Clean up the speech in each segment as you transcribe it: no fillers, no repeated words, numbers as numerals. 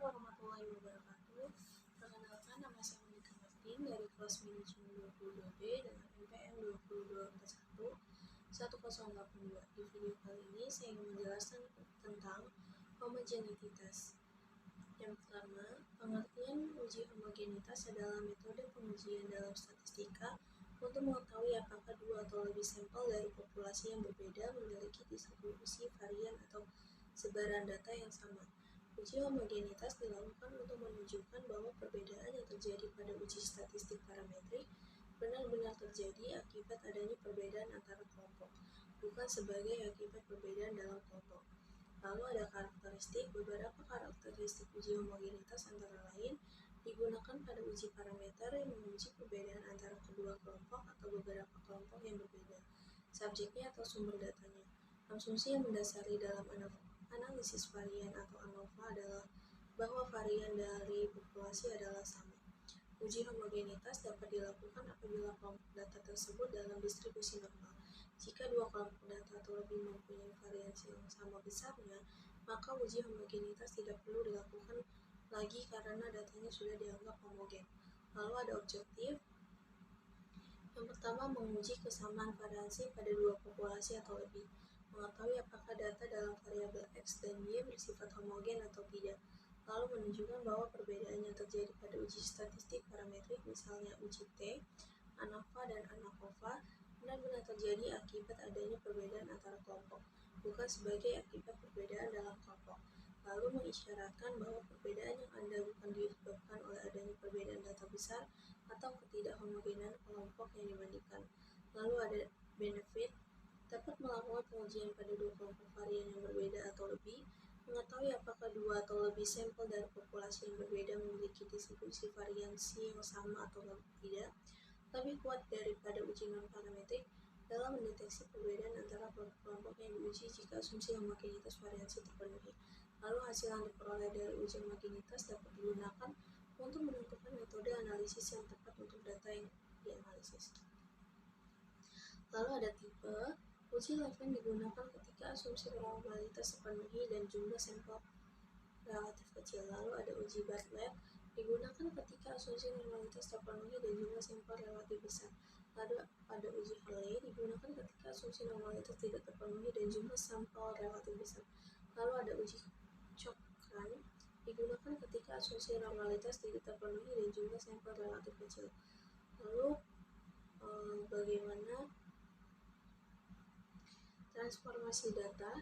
Assalamualaikum warahmatullahi wabarakatuh. Perkenalkan, nama saya Monica Martin dari kelas manajemen 22B dengan NPM 22241 1082. Di video kali ini saya ingin menjelaskan tentang homogenitas. Yang pertama, pengertian uji homogenitas adalah metode pengujian dalam statistika untuk mengetahui apakah dua atau lebih sampel dari populasi yang berbeda memiliki distribusi varian atau sebaran data yang sama. Uji homogenitas dilakukan untuk menunjukkan bahwa perbedaan yang terjadi pada uji statistik parametrik benar-benar terjadi akibat adanya perbedaan antara kelompok, bukan sebagai akibat perbedaan dalam kelompok. Lalu ada karakteristik. Beberapa karakteristik uji homogenitas antara lain digunakan pada uji parameter yang menguji perbedaan antara kedua kelompok atau beberapa kelompok yang berbeda. Subjeknya atau sumber datanya. Asumsi yang mendasari dalam analisis varian atau ANOVA adalah bahwa varian dari populasi adalah sama. Uji homogenitas dapat dilakukan apabila kelompok data tersebut dalam distribusi normal. Jika dua kelompok data atau lebih mempunyai variasi yang sama besarnya, maka uji homogenitas tidak perlu dilakukan lagi karena datanya sudah dianggap homogen. Lalu ada objektif. Yang pertama, menguji kesamaan variasi pada dua populasi atau lebih. Mengetahui apakah data dalam variabel X dan Y bersifat homogen atau tidak. Lalu menunjukkan bahwa perbedaan yang terjadi pada uji statistik parametrik, misalnya uji T, ANOVA, dan ANACOVA, benar-benar terjadi akibat adanya perbedaan antara kelompok, bukan sebagai akibat perbedaan dalam kelompok. Lalu mengisyaratkan bahwa perbedaan yang ada bukan disebabkan oleh adanya perbedaan data besar atau ketidakhomogenan kelompok yang dibandingkan. Lalu ada benefit. Dapat melakukan pengujian pada dua kelompok varian yang berbeda atau lebih, mengetahui apakah dua atau lebih sampel dari populasi yang berbeda memiliki distribusi variasi yang sama atau tidak, lebih kuat daripada uji non-parametrik dalam mendeteksi perbedaan antara kelompok yang diuji jika asumsi homogenitas variasi terpenuhi. Lalu hasil yang diperoleh dari uji homogenitas dapat digunakan untuk menentukan metode analisis yang tepat untuk data yang dianalisis. Lalu ada tipe. Uji Levene digunakan ketika asumsi probabilitas terpenuhi dan jumlah sampel relatif kecil. Lalu ada uji Bartlett digunakan ketika asumsi normalitas terpenuhi dan jumlah sampel relatif besar. Lalu ada uji Hurley digunakan ketika asumsi normalitas tidak terpenuhi dan jumlah sampel relatif besar. Lalu ada uji Cochran digunakan ketika asumsi normalitas tidak terpenuhi dan jumlah sampel relatif kecil. Lalu bagaimana transformasi data?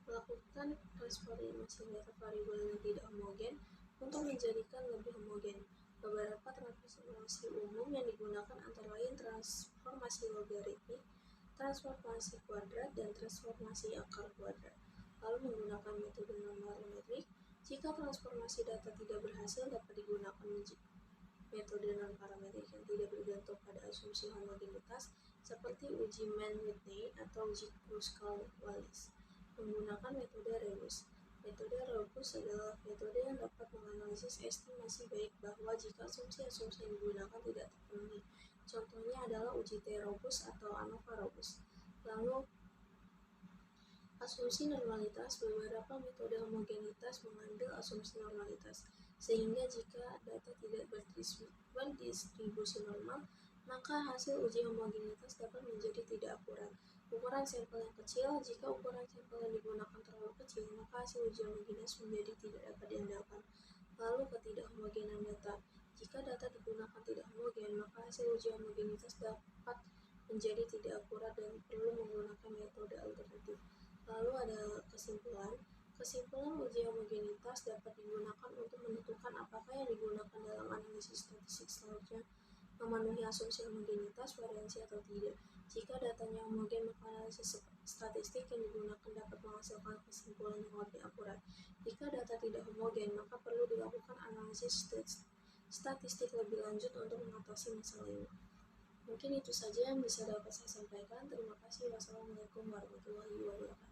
Melakukan transformasi data variabel yang tidak homogen untuk menjadikan lebih homogen. Beberapa transformasi umum yang digunakan antara lain transformasi logaritmik, transformasi kuadrat, dan transformasi akar kuadrat. Lalu menggunakan metode non-parametrik. Jika transformasi data tidak berhasil, dapat digunakan metode non-parametrik yang tidak bergantung pada asumsi homogenitas, seperti uji Mann-Whitney atau uji Kruskal-Wallis. Menggunakan metode Rebus. Metode Rebus adalah metode yang dapat menganalisis estimasi baik bahwa jika asumsi-asumsi yang digunakan tidak terpenuhi. Contohnya adalah uji T-Robust atau ANOVA-Robust. Lalu asumsi normalitas. Beberapa metode homogenitas mengambil asumsi normalitas, sehingga jika data tidak berdistribusi normal, maka hasil uji homogenitas dapat menjadi tidak akurat. Ukuran sampel yang kecil. Jika ukuran sampel yang digunakan terlalu kecil, maka hasil uji homogenitas menjadi tidak dapat diandalkan. Lalu ketidakhomogenan data. Jika data digunakan tidak homogen, maka hasil uji homogenitas dapat menjadi tidak akurat dan perlu menggunakan metode alternatif. Lalu ada kesimpulan. Kesimpulan uji homogenitas dapat digunakan untuk menentukan apakah yang digunakan dalam analisis statistik selanjutnya memenuhi asumsi homogenitas variasi atau tidak. Jika datanya homogen, maka analisis statistik yang digunakan dapat menghasilkan kesimpulan yang lebih akurat. Jika data tidak homogen, maka perlu dilakukan analisis statistik lebih lanjut untuk mengatasi masalah ini. Mungkin itu saja yang bisa dapat saya sampaikan. Terima kasih. Wassalamualaikum warahmatullahi wabarakatuh.